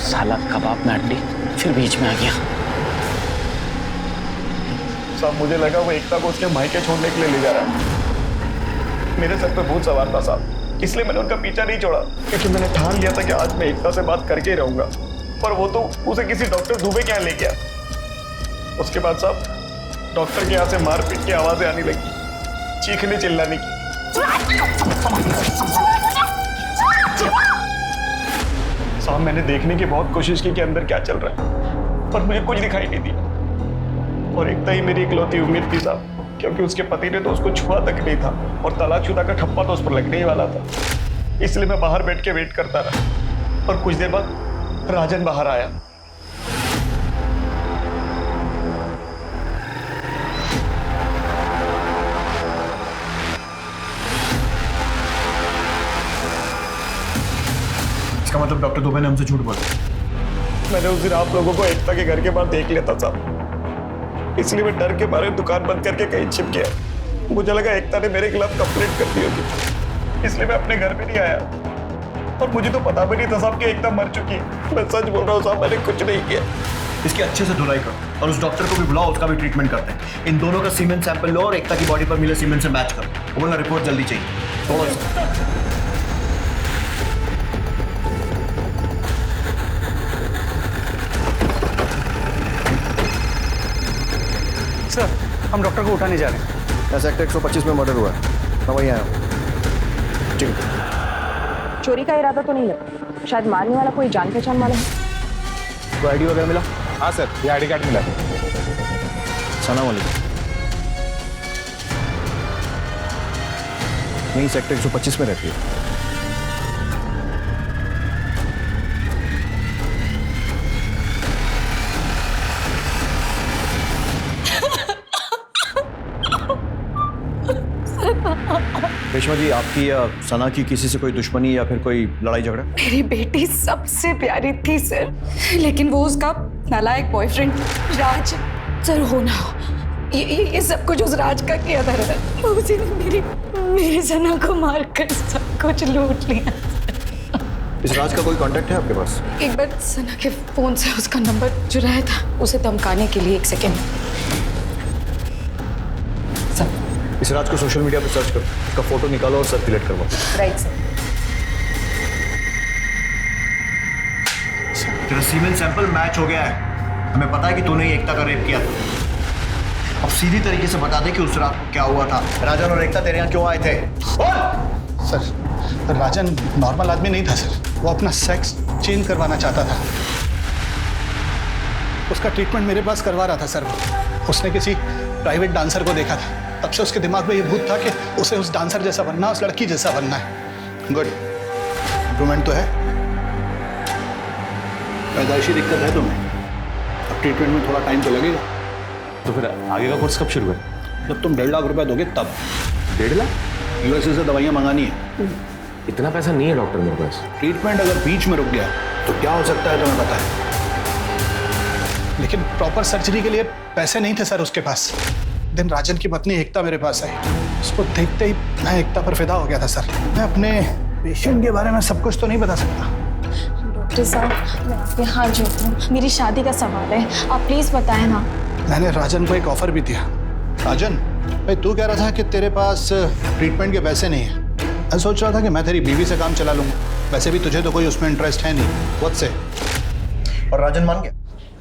Speaker 2: साला कबाब में हड्डी फिर बीच में आ गया।
Speaker 4: सब मुझे लगा वो एकता को उसके मायके छोड़ने के लिए ले जा रहा है।
Speaker 10: मेरे सर पे भूत सवार था साहब, इसलिए मैंने उनका पीछा नहीं छोड़ा, क्योंकि मैंने ठान लिया था कि आज मैं एकता से बात करके ही रहूंगा। पर वो तो उसे किसी डॉक्टर दुबे के यहाँ ले गया। उसके बाद साहब डॉक्टर के यहाँ से मारपीट की आवाजें आने लगी, चीखने चिल्लाने की। साहब मैंने देखने की बहुत कोशिश की कि अंदर क्या चल रहा है, पर मुझे कुछ दिखाई नहीं दिया। और एकता ही मेरी इकलौती उम्मीद थी साहब, क्योंकि उसके पति ने तो उसको छुआ तक नहीं था और तलाकशुदा का ठप्पा तो उस पर लगने ही वाला था। इसलिए मैं बाहर बैठ के वेट करता रहा और कुछ देर बाद राजन बाहर आया। इसका मतलब डॉक्टर दुबे ने हमसे झूठ बोला। मैंने उस दिन आप लोगों को एकता के घर के बाहर देख लिया था साहब, इसलिए मैं डर के मारे दुकान बंद करके कहीं छिप गया। मुझे लगा एकता ने मेरे खिलाफ कंप्लेंट कर दी होगी, इसलिए मैं अपने घर में नहीं आया। और मुझे तो पता भी नहीं था साहब कि एकता मर चुकी है। मैं सच बोल रहा हूँ साहब, मैंने कुछ नहीं किया। इसकी अच्छे से धुलाई करो और उस डॉक्टर को भी बुलाओ, उसका भी ट्रीटमेंट करते हैं। इन दोनों का सीमेंट सैंपल लो और एकता की बॉडी पर मिले सीमेंट से मैच करो, वरना रिपोर्ट जल्दी चाहिए। थोड़ा सा
Speaker 8: सर, हम डॉक्टर को उठाने जा रहे हैं।
Speaker 10: ऐसा सेक्टर 125 में मर्डर हुआ है, मैं वहीं आया हूँ। ठीक है।
Speaker 11: चोरी का इरादा तो नहीं लगता, शायद मारने वाला कोई जान पहचान वाला है।
Speaker 10: तो आईडी वगैरह मिला?
Speaker 4: हाँ सर, ये आईडी कार्ड मिला।
Speaker 10: सना वाली यही सेक्टर 125 में रहती है। रेशमा जी, आपकी या सना की किसी से कोई दुश्मनी या फिर कोई लड़ाई झगड़ा?
Speaker 5: मेरी बेटी सबसे प्यारी थी सर, लेकिन वो उसका नालायक बॉयफ्रेंड राज सर होना, ये सब कुछ उस राज का किया था। उसी ने मेरी सना को मारकर सब कुछ लूट लिया।
Speaker 10: इस राज का कोई कांटेक्ट है आपके पास?
Speaker 5: एक बार सना के फोन से उसका नंबर चुराया था, उसे धमकाने के लिए। 1 सेकेंड।
Speaker 10: इस राज को सोशल मीडिया पे सर्च करो, उसका फोटो निकालो और सर्कुलेट करवाओ।
Speaker 11: Right sir.
Speaker 10: तेरा सीमेंट सैंपल मैच हो गया है, हमें पता है कि तूने एकता का रेप किया था। अब सीधी तरीके से बता दे कि उस रात क्या हुआ था। राजन और एकता तेरे यहाँ क्यों आए थे?
Speaker 13: सर, राजन नॉर्मल आदमी नहीं था सर, वो अपना सेक्स चेंज करवाना चाहता था। उसका ट्रीटमेंट मेरे पास करवा रहा था सर। उसने किसी प्राइवेट डांसर को देखा था, तब से उसके दिमाग में ये भूत था कि उसे उस डांसर जैसा बनना, उस लड़की जैसा बनना है। गुड, इम्प्रूवमेंट तो है। पैदाइशी दिक्कत है तुम्हें, अब ट्रीटमेंट में थोड़ा टाइम तो लगेगा।
Speaker 4: तो फिर आगे का कोर्स कब शुरू करें?
Speaker 13: जब तुम 1.5 लाख रुपए दोगे तब।
Speaker 4: 1.5 लाख?
Speaker 13: यूएसए से दवाइयाँ मंगानी है।
Speaker 4: इतना पैसा नहीं है डॉक्टर मेरे पास।
Speaker 13: ट्रीटमेंट अगर बीच में रुक गया तो क्या हो सकता है तुम्हें पता है? लेकिन प्रॉपर सर्जरी के लिए पैसे नहीं थे सर उसके पास। दिन राजन की पत्नी एकता मेरे पास आई, उसको देखते ही मैं एकता पर फिदा हो गया था सर। मैं अपने पेशेंट के बारे में सब कुछ तो नहीं बता सकता।
Speaker 7: डॉक्टर साहब, मैं आपके हाथ जोड़ती हूँ, मेरी शादी का सवाल है, आप प्लीज बताएं ना।
Speaker 13: मैंने राजन को एक ऑफर भी दिया। राजन भाई, तू कह रहा था कि तेरे पास ट्रीटमेंट के पैसे नहीं है। मैं सोच रहा था कि मैं तेरी बीवी से काम चला लूंगा, वैसे भी तुझे तो कोई उसमें इंटरेस्ट है नहीं। वक्त से
Speaker 10: और राजन मान गया?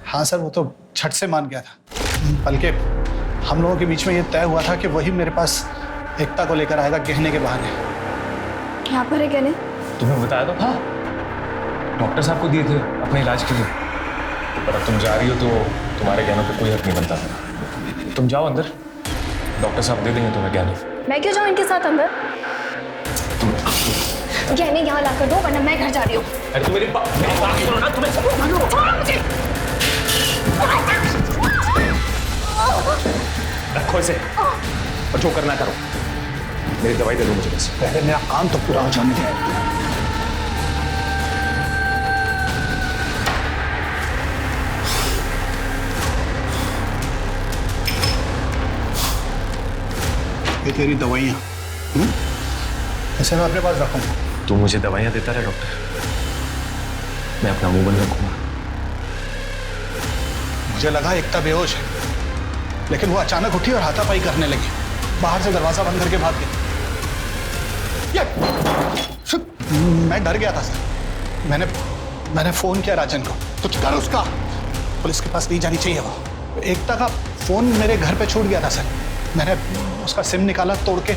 Speaker 13: हाँ सर, वो तो झट से मान गया था। बल्कि हम लोगों के बीच में ये तय हुआ था कि वही मेरे पास एकता को लेकर आएगा गहने के बहाने।
Speaker 7: यहाँ पर है गहने?
Speaker 4: तुम्हें बताया तो था, डॉक्टर साहब को दिए थे अपने इलाज के लिए। पर अब तुम जा रही हो तो तुम्हारे गहनों पे कोई हक नहीं बनता। तुम जाओ अंदर, डॉक्टर साहब दे देंगे तुम्हें गहने।
Speaker 7: मैं क्यों जाऊँ इनके साथ अंदर? गहने यहाँ ला कर दो, वरना मैं घर जा रही हूँ।
Speaker 4: अरे तुम मेरी बात सुनो ना, तुम्हें सब रखो इसे और जो करना करो। मेरी दवाई दे दो मुझे बस।
Speaker 13: पहले मेरा काम तो पूरा हो जाने दे। ये तेरी दवाइयाँ, ऐसे मैं अपने पास रखूंगा।
Speaker 4: तू मुझे दवाइयाँ देता रहे डॉक्टर, मैं अपना मुंह बंद रखूंगा।
Speaker 13: मुझे लगा एकता बेहोश है, लेकिन वो अचानक उठी और हाथापाई करने लगी। बाहर से दरवाजा बंद करके भाग गई। मैं डर गया था सर। मैंने फोन किया राजन को, कुछ कर उसका, पुलिस के पास नहीं जानी चाहिए वो। एकता का फोन मेरे घर पे छूट गया था सर। मैंने उसका सिम निकाला, तोड़ के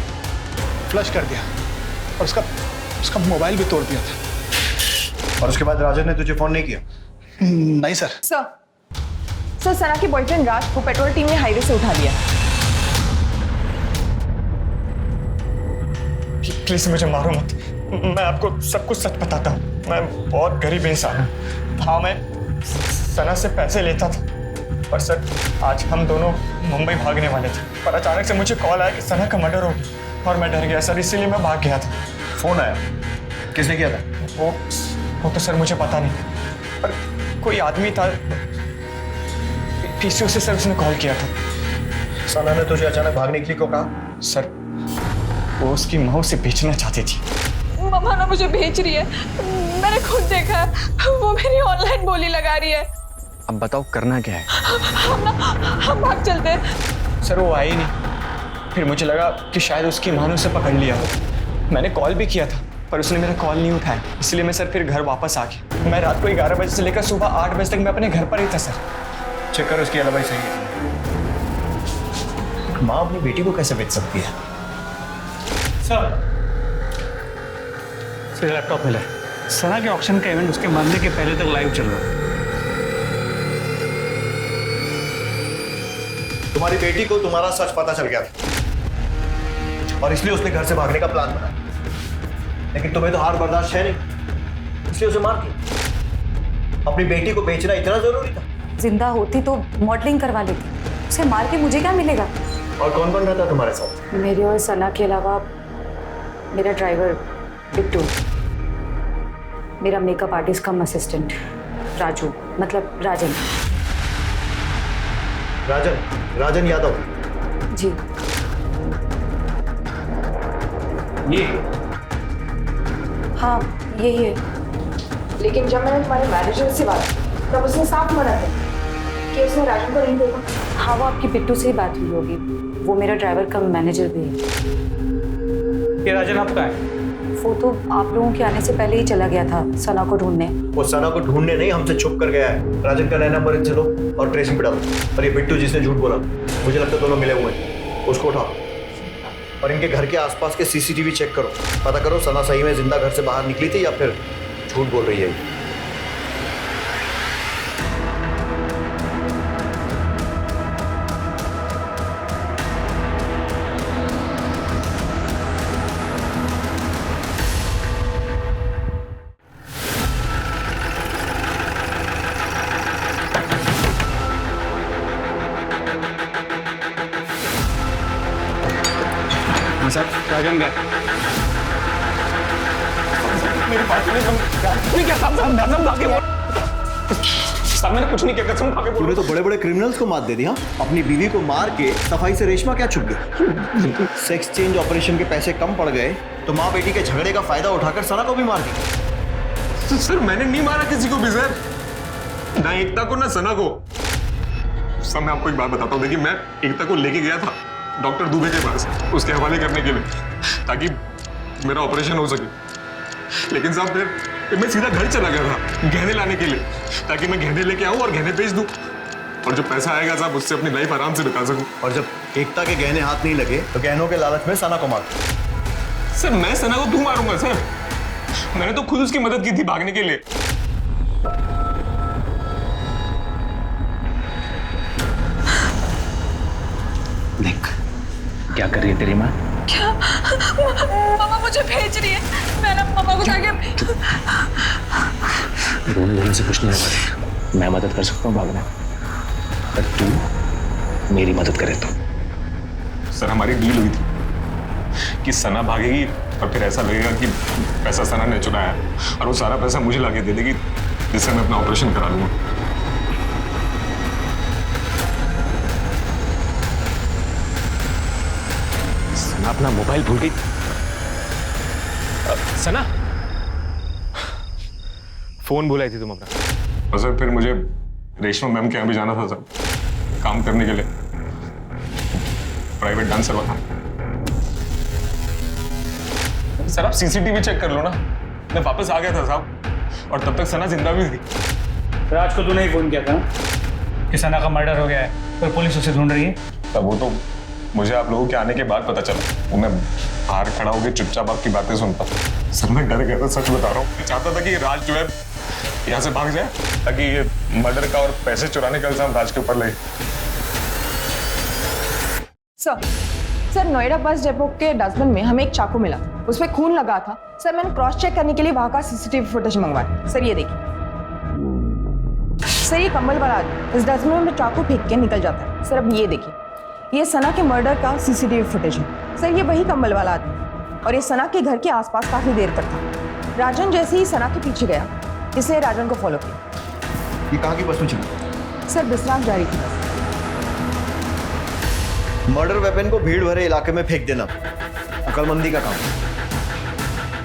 Speaker 13: फ्लश कर दिया और उसका मोबाइल भी तोड़ दिया था।
Speaker 10: और उसके बाद राजन ने तुझे फोन नहीं किया?
Speaker 13: नहीं सर।
Speaker 11: सर सना के बॉयफ्रेंड राज को पेट्रोल टीम ने हाईवे से उठा लिया।
Speaker 2: प्लीज मुझे मारो मत, मैं आपको सब कुछ सच बताता हूँ। मैं बहुत गरीब इंसान हूँ। हाँ, मैं सना से पैसे लेता था, पर सर आज हम दोनों मुंबई भागने वाले थे, पर अचानक से मुझे कॉल आया कि सना का मर्डर हो गया और मैं डर गया सर, इसीलिए मैं भाग गया था।
Speaker 10: फोन आया? किसने किया था?
Speaker 2: वो तो सर मुझे पता नहीं, पर कोई आदमी था पीसीओ से, सर उसने कॉल किया था।
Speaker 10: सना ने तुझे अचानक भागने के लिए क्यों कहा?
Speaker 2: सर वो उसकी माँ उसे बेचना चाहती थी।
Speaker 11: मम्मा ना मुझे बेच रही है, मैंने खुद देखा, वो मेरी ऑनलाइन बोली लगा रही है।
Speaker 2: अब बताओ करना क्या है?
Speaker 11: हम भाग चलते हैं।
Speaker 2: सर वो आई नहीं, फिर मुझे लगा कि शायद उसकी माँ ने उसे पकड़ लिया हो। मैंने कॉल भी किया था पर उसने मेरा कॉल नहीं उठाया, इसलिए मैं सर फिर घर वापस आ गया। मैं रात को 11 बजे से लेकर सुबह 8 बजे तक मैं अपने घर पर ही था सर।
Speaker 10: चेक करो इसकी अलवाई सही है। माँ अपनी बेटी को कैसे बेच सकती है?
Speaker 8: सर लैपटॉप मिला है। सना के ऑक्शन का इवेंट उसके मरने के पहले तक लाइव चल रहा है।
Speaker 10: तुम्हारी बेटी को तुम्हारा सच पता चल गया था और इसलिए उसने घर से भागने का प्लान बनाया, लेकिन तुम्हें तो हार बर्दाश्त है नहीं, इसलिए उसे मार दिया। अपनी बेटी को बेचना इतना जरूरी था?
Speaker 5: जिंदा होती तो मॉडलिंग करवा लेती, उसे मार के मुझे क्या मिलेगा?
Speaker 10: और कौन कौन रहता तुम्हारे साथ?
Speaker 5: मेरे और सना के अलावा मेरा ड्राइवर बिट्टू, मेरा मेकअप आर्टिस्ट कम असिस्टेंट राजू, मतलब राजन।
Speaker 10: राजन यादव?
Speaker 5: जी।
Speaker 8: ये
Speaker 5: हाँ यही है।
Speaker 11: लेकिन जब मैंने तुम्हारे मैनेजर से बात की तब उसने साफ मना किया कि उसने राजन को नहीं देखा।
Speaker 5: हाँ वो आपकी बिट्टू से ही बात हुई होगी, वो मेरा ड्राइवर कम मैनेजर भी है।
Speaker 8: ये राजन आपका है?
Speaker 5: वो तो आप लोगों के आने से पहले ही चला गया था सना को ढूंढने।
Speaker 10: वो सना को ढूंढने नहीं, हमसे छुप कर गया है। राजन का नया नंबर इनसे लो और ट्रेसिंग पे डालो। और ये बिट्टू जिसने झूठ बोला, मुझे लगता है दोनों मिले हुए हैं, उसको उठाओ और इनके घर के आसपास के सीसीटीवी चेक करो, पता करो सना सही में जिंदा घर से बाहर निकली थी या फिर झूठ बोल रही है।
Speaker 2: सर राजन गया। मेरी बात नहीं क्या सर, मैंने कुछ नहीं किया, कसम खा के बोल।
Speaker 10: तूने तो बड़े बड़े क्रिमिनल्स को मात दे दी। हाँ, अपनी बीवी को मार के सफाई से रेशमा क्या छुप गई? सेक्स चेंज ऑपरेशन के पैसे कम पड़ गए तो माँ बेटी के झगड़े का फायदा उठाकर सना को भी मार दी।
Speaker 4: सर मैंने नहीं मारा किसी को भी सर, ना एकता को ना सना को। सर मैं आपको एक बात बताता हूँ, देखिए मैं एकता को लेके गया था डॉक्टर दुबे के पास उसके हवाले करने के लिए, ताकि मेरा ऑपरेशन हो सके। लेकिन साहब फिर मैं सीधा घर चला गया था गहने लाने के लिए, ताकि मैं गहने लेके आऊं और गहने बेच दूं और जो पैसा आएगा साहब उससे अपनी लाइफ आराम से बिता सकूं।
Speaker 10: और जब एकता के गहने हाथ नहीं लगे तो गहनों के लालच में सना को मार।
Speaker 4: सर मैं सना को क्यों मारूंगा सर, मैंने तो खुद उसकी मदद की थी भागने के लिए।
Speaker 3: देख क्या कर रही है तेरी माँ?
Speaker 11: क्या? मामा मुझे भेज रही है, मैं ना मामा को जाके
Speaker 3: रोने से कुछ नहीं होगा। मैं मदद कर सकता हूँ भागने, पर तू मेरी मदद करे तो।
Speaker 4: सर हमारी डील हुई थी कि सना भागेगी और फिर ऐसा लगेगा कि पैसा सना ने चुराया और वो सारा पैसा मुझे लाके दे देगी, जिससे मैं अपना ऑपरेशन करा लूंगा।
Speaker 3: सना अपना मोबाइल भूल गई।
Speaker 4: सना
Speaker 14: फोन बुलाई थी तुम अपना?
Speaker 4: और सर फिर मुझे रेशमा मैम के यहाँ भी जाना था सर, काम करने के लिए, प्राइवेट डांसर था।
Speaker 14: सर आप सीसीटीवी चेक कर लो ना, मैं वापस आ गया था साहब, और तब तक सना जिंदा भी थी।
Speaker 8: राज को तूने ही फोन किया था कि सना का मर्डर हो गया है और पुलिस उसे ढूंढ रही है।
Speaker 14: तब वो तो मुझे आप लोगों के आने के बाद पता चला। वो मैं बाहर खड़ा होकर चुपचाप आपकी बातें सुनता। सर मैं डर गया था, सच बता रहा हूँ। मैं चाहता था कि राज जो है यहाँ से भाग जाए, ताकि ये मर्डर का और पैसे चुराने का इल्जाम राज के ऊपर लगे।
Speaker 11: सर नोएडा बस डिपो के डस्टबिन में हमें एक चाकू मिला, उसमें खून लगा था। सर मैंने क्रॉस चेक करने के लिए वहां का सीसीटीवी फुटेज मंगवाया। सर ये देखिए, सर ये कंबल वाला आदमी इस डस्टबिन में चाकू फेंक के निकल जाता है। सर अब ये देखिए, ये सना के मर्डर का सीसीटीवी फुटेज है। सर ये वही कंबल वाला आदमी, और ये सना के घर के आसपास काफी देर तक था। राजन जैसे ही सना के पीछे गया, इसलिए राजन को फॉलो किया।
Speaker 10: ये कहाँ की बस में चला?
Speaker 11: सर बिस्राम जा रही थी बस।
Speaker 10: मर्डर वेपन को भीड़ भरे इलाके में फेंक देना अकलमंदी का काम है।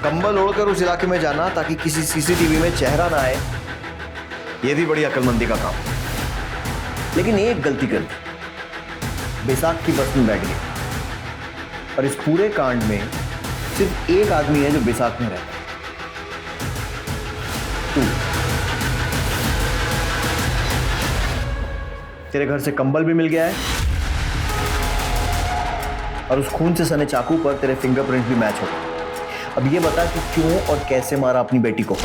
Speaker 10: कंबल ओढ़कर उस इलाके में जाना ताकि किसी सीसीटीवी में चेहरा ना आए, यह भी बड़ी अकलमंदी का काम है। लेकिन एक गलती कर दी, बैसाख की बस में बैठ गया, और इस पूरे कांड में सिर्फ एक आदमी है जो बैसाख में रहता है, तू। तेरे घर से कंबल भी मिल गया है, और उस खून से सने चाकू पर तेरे फिंगरप्रिंट भी मैच हो गए। अब ये बता कि क्यों और कैसे मारा अपनी बेटी को?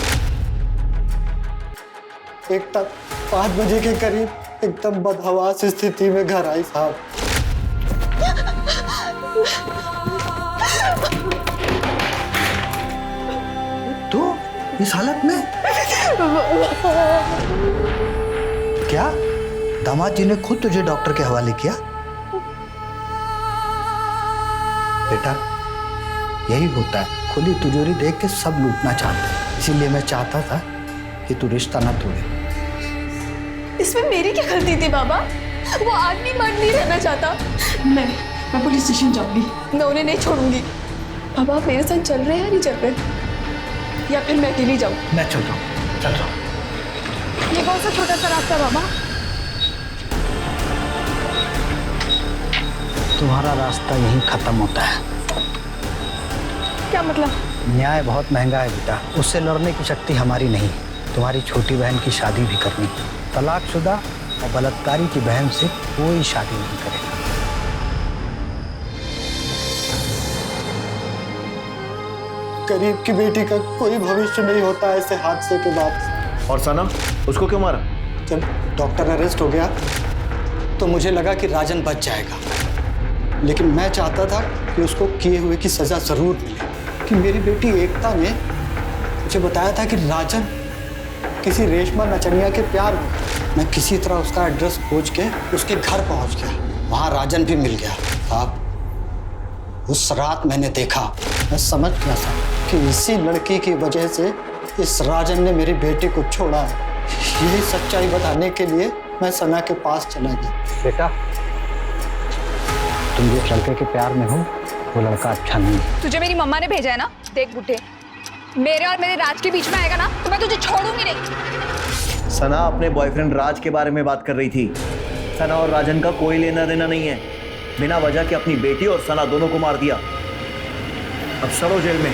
Speaker 9: एक तक 5 बजे के करीब एकदम बदहवास स्थिति में घर आई साहब। तो इस हालत में क्या दामाद जी ने खुद तुझे डॉक्टर के हवाले किया? बेटा यही होता है, खुली तिजोरी देख के सब लूटना चाहते हैं, इसीलिए मैं चाहता था कि तू रिश्ता ना तोड़े।
Speaker 7: इसमें मेरी क्या गलती थी बाबा? वो आदमी मर नहीं रहना चाहता। मैं पुलिस स्टेशन जाऊंगी, मैं उन्हें नहीं छोड़ूंगी। बाबा आप मेरे साथ चल रहे हैं या नहीं चल रहे, या फिर मैं अकेली जाऊं?
Speaker 9: मैं चल रहा हूँ, चल रहा हूँ।
Speaker 7: ये कौन सा छोटा सा रास्ता बाबा?
Speaker 9: तुम्हारा रास्ता यहीं खत्म होता है।
Speaker 7: क्या मतलब?
Speaker 9: न्याय बहुत महंगा है बेटा, उससे लड़ने की शक्ति हमारी नहीं। तुम्हारी छोटी बहन की शादी भी करनी, तलाकशुदा और बलात्कारी की बहन से कोई शादी नहीं करेगा। गरीब की बेटी का कोई भविष्य नहीं होता ऐसे हादसे के बाद।
Speaker 10: और सना, उसको क्यों मारा?
Speaker 9: जब डॉक्टर अरेस्ट हो गया तो मुझे लगा कि राजन बच जाएगा, लेकिन मैं चाहता था कि उसको किए हुए की सजा जरूर मिले। कि मेरी बेटी एकता ने मुझे बताया था कि राजन किसी रेशमा नचनिया के प्यार में। मैं किसी तरह उसका एड्रेस खोज के उसके घर पहुंच गया, वहां राजन भी मिल गया। साहब उस रात मैंने देखा, मैं समझ गया था कि इसी लड़की की वजह से इस राजन ने मेरी बेटी को छोड़ा है। यही सच्चाई बताने के लिए मैं सना के पास चला गया। बेटा तुम जिस लड़के के प्यार में हो वो लड़का अच्छा नहीं है।
Speaker 1: तुझे मेरी मम्मा ने भेजा है ना। देख बुढ़े, मेरे और मेरे राज के बीच में आएगा ना तो मैं तुझे छोड़ूंगी नहीं।
Speaker 10: सना अपने बॉयफ्रेंड राज के बारे में बात कर रही थी। सना और राजन का कोई लेना देना नहीं है। बिना वजह के अपनी बेटी और सना दोनों को मार दिया। अब सड़ो जेल में।